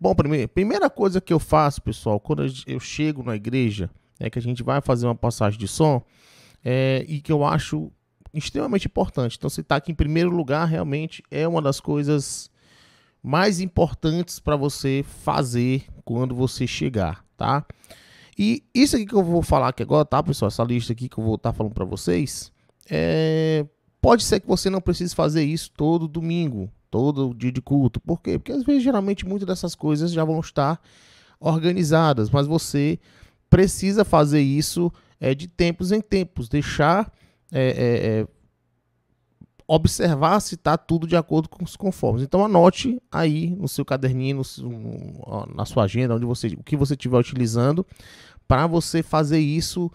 Bom, primeira coisa que eu faço, pessoal, quando eu chego na igreja, é que a gente vai fazer uma passagem de som, e que eu acho extremamente importante. Então, se está aqui em primeiro lugar, realmente é uma das coisas mais importantes para você fazer quando você chegar, tá? E isso aqui que eu vou falar aqui agora, tá, pessoal? Essa lista aqui que eu vou estar falando para vocês, pode ser que você não precise fazer isso todo domingo, todo dia de culto. Por quê? Porque às vezes, geralmente, muitas dessas coisas já vão estar organizadas, mas você precisa fazer isso de tempos em tempos, deixar observar se está tudo de acordo com os conformes. Então anote aí no seu caderninho, na sua agenda, o que você estiver utilizando, para você fazer isso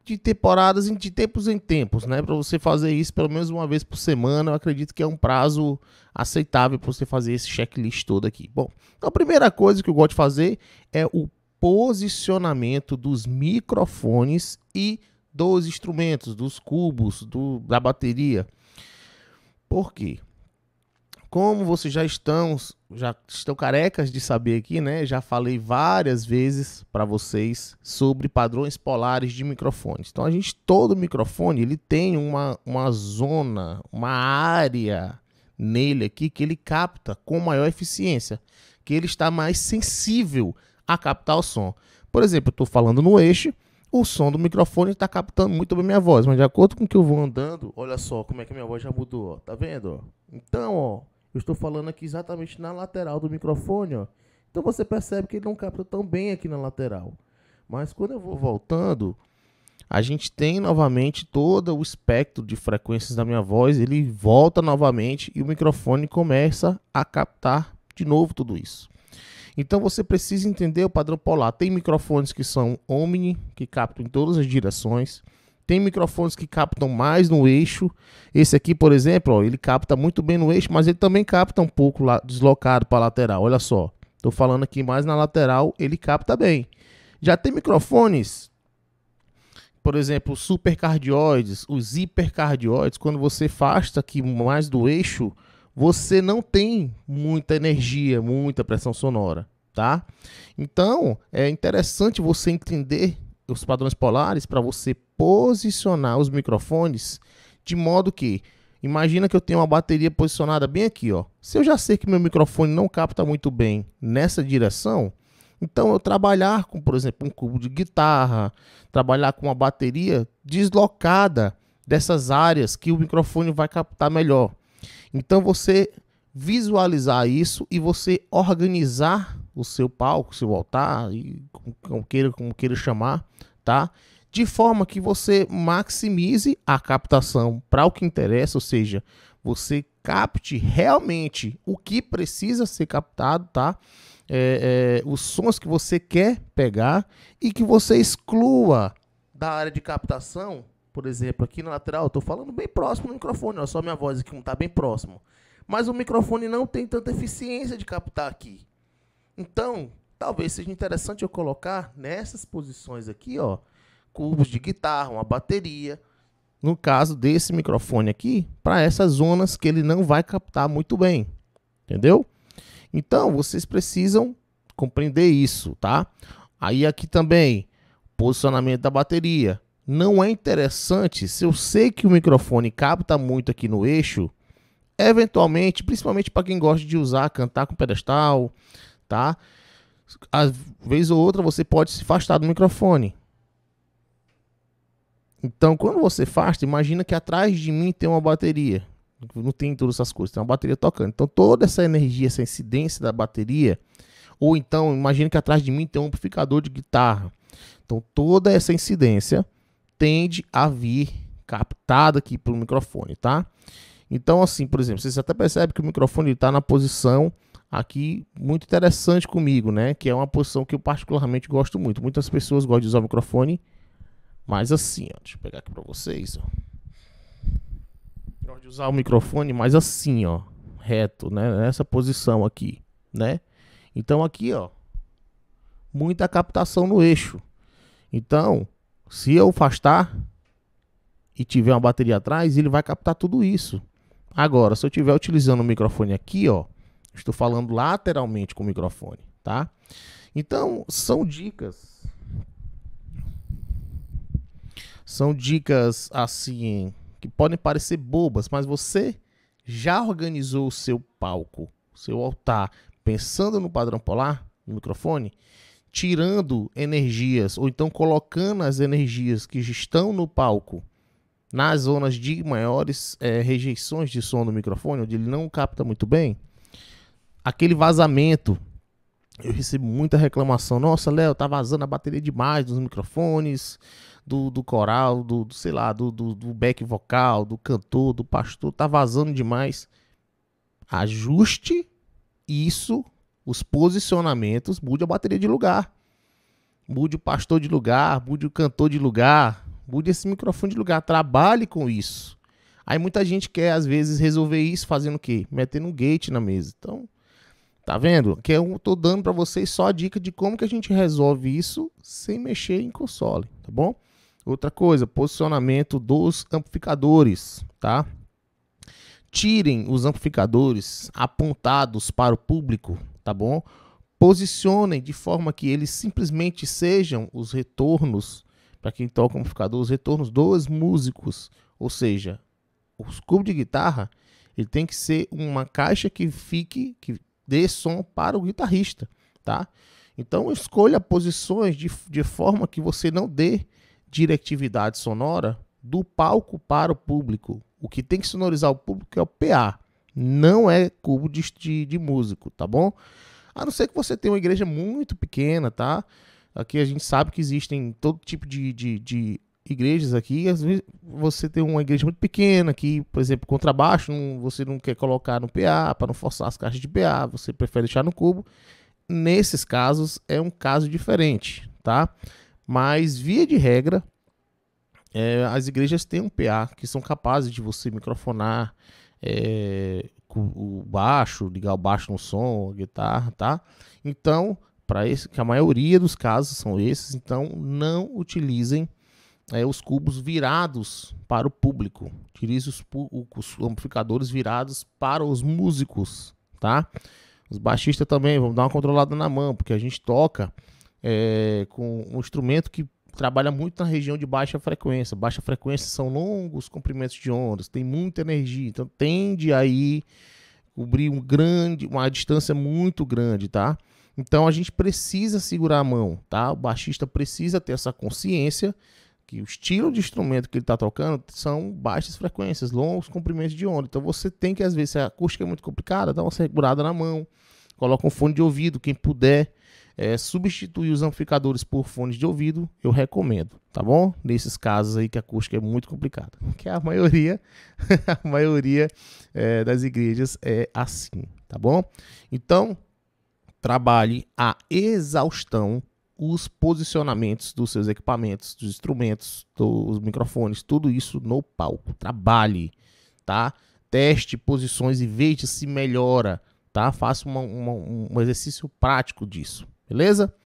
de temporadas, de tempos em tempos, né? Para você fazer isso pelo menos uma vez por semana, eu acredito que é um prazo aceitável para você fazer esse checklist todo aqui. Bom, então a primeira coisa que eu gosto de fazer é o posicionamento dos microfones e dos instrumentos, dos cubos, da bateria. Por quê? Como vocês já estão carecas de saber aqui, né? Já falei várias vezes para vocês sobre padrões polares de microfones. Então, todo microfone, ele tem uma zona, uma área nele aqui que ele capta com maior eficiência, que ele está mais sensível a captar o som. Por exemplo, eu estou falando no eixo, o som do microfone está captando muito bem minha voz, mas de acordo com que eu vou andando, olha só como é que minha voz já mudou, ó. Tá vendo? Ó? Então, ó, eu estou falando aqui exatamente na lateral do microfone, ó. Então você percebe que ele não capta tão bem aqui na lateral. Mas quando eu vou voltando, a gente tem novamente todo o espectro de frequências da minha voz, ele volta novamente e o microfone começa a captar de novo tudo isso. Então você precisa entender o padrão polar. Tem microfones que são omni, que captam em todas as direções. Tem microfones que captam mais no eixo. Esse aqui, por exemplo, ó, ele capta muito bem no eixo, mas ele também capta um pouco deslocado para a lateral. Olha só, estou falando aqui mais na lateral, ele capta bem. Já tem microfones, por exemplo, os supercardioides, os hipercardioides. Quando você afasta aqui mais do eixo, você não tem muita energia, muita pressão sonora, tá? Então, é interessante você entender os padrões polares para você posicionar os microfones de modo que, imagina que eu tenho uma bateria posicionada bem aqui, ó. Se eu já sei que meu microfone não capta muito bem nessa direção, então eu trabalhar com, por exemplo, um cubo de guitarra, trabalhar com uma bateria deslocada dessas áreas que o microfone vai captar melhor. Então você visualizar isso e você organizar o seu palco, o seu altar, e como queira chamar, tá? De forma que você maximize a captação para o que interessa, ou seja, você capte realmente o que precisa ser captado, tá? Os sons que você quer pegar e que você exclua da área de captação. Por exemplo, aqui na lateral, eu estou falando bem próximo do microfone, ó, só minha voz aqui não está bem próximo. Mas o microfone não tem tanta eficiência de captar aqui. Então, talvez seja interessante eu colocar nessas posições aqui, ó, cubos de guitarra, uma bateria, no caso desse microfone aqui, para essas zonas que ele não vai captar muito bem. Entendeu? Então, vocês precisam compreender isso, tá? Aí aqui também, posicionamento da bateria. Não é interessante, se eu sei que o microfone capta muito aqui no eixo, eventualmente, principalmente para quem gosta de cantar com pedestal, tá? Às vezes ou outra você pode se afastar do microfone. Então, quando você afasta, imagina que atrás de mim tem uma bateria. Não tem todas essas coisas, tem uma bateria tocando. Então, toda essa energia, essa incidência da bateria, ou então, imagina que atrás de mim tem um amplificador de guitarra. Então, toda essa incidência tende a vir captada aqui pelo microfone, tá? Então, assim, por exemplo, vocês até percebem que o microfone está na posição aqui muito interessante comigo, né? Que é uma posição que eu particularmente gosto muito. Muitas pessoas gostam de usar o microfone mais assim, ó. Deixa eu pegar aqui para vocês, ó. Gosto de usar o microfone mais assim, ó, reto, né? Nessa posição aqui, né? Então aqui, ó, muita captação no eixo. Então, se eu afastar e tiver uma bateria atrás, ele vai captar tudo isso. Agora, se eu estiver utilizando o microfone aqui, ó, Estou falando lateralmente com o microfone, tá? Então, são dicas assim que podem parecer bobas, mas você já organizou o seu palco, o seu altar, pensando no padrão polar, no microfone, tirando energias, ou então colocando as energias que estão no palco nas zonas de maiores rejeições de som do microfone, onde ele não capta muito bem, aquele vazamento. Eu recebo muita reclamação. Nossa, Léo, tá vazando a bateria demais dos microfones, do coral, sei lá, do back vocal, do cantor, do pastor, tá vazando demais. Ajuste isso, os posicionamentos, mude a bateria de lugar. Mude o pastor de lugar, mude o cantor de lugar, mude esse microfone de lugar, trabalhe com isso. Aí muita gente quer, às vezes, resolver isso fazendo o quê? Metendo um gate na mesa. Então, tá vendo? Que eu tô dando para vocês só a dica de como que a gente resolve isso sem mexer em console, tá bom? Outra coisa, posicionamento dos amplificadores, tá? Tirem os amplificadores apontados para o público, tá bom? Posicionem de forma que eles simplesmente sejam os retornos, para quem toca amplificador, os retornos dos músicos. Ou seja, os cubos de guitarra, ele tem que ser uma caixa que dê som para o guitarrista, tá? Então escolha posições de forma que você não dê diretividade sonora do palco para o público. O que tem que sonorizar o público é o PA, não é cubo de músico, tá bom? A não ser que você tenha uma igreja muito pequena, tá? Aqui a gente sabe que existem todo tipo de igrejas aqui. Às vezes você tem uma igreja muito pequena que, por exemplo, contrabaixo, você não quer colocar no PA para não forçar as caixas de PA, você prefere deixar no cubo. Nesses casos é um caso diferente, tá? Mas via de regra, as igrejas têm um PA que são capazes de você microfonar com o baixo, ligar o baixo no som, a guitarra, tá? Então, para esse, que a maioria dos casos são esses, então não utilizem os cubos virados para o público. Utilize os amplificadores virados para os músicos, tá? Os baixistas também vão dar uma controlada na mão, porque a gente toca com um instrumento que trabalha muito na região de baixa frequência. Baixa frequência são longos comprimentos de ondas, tem muita energia, então tende a cobrir uma distância muito grande, tá? Então a gente precisa segurar a mão, tá? O baixista precisa ter essa consciência que o estilo de instrumento que ele está tocando são baixas frequências, longos comprimentos de onda. Então você tem que, às vezes, se a acústica é muito complicada, dá uma segurada na mão, coloca um fone de ouvido, quem puder substituir os amplificadores por fones de ouvido, eu recomendo, tá bom? Nesses casos aí que a acústica é muito complicada, que a maioria, das igrejas é assim, tá bom? Então, trabalhe a exaustão os posicionamentos dos seus equipamentos, dos instrumentos, dos microfones, tudo isso no palco. Trabalhe, tá? Teste posições e veja se melhora, tá? Faça um exercício prático disso, beleza?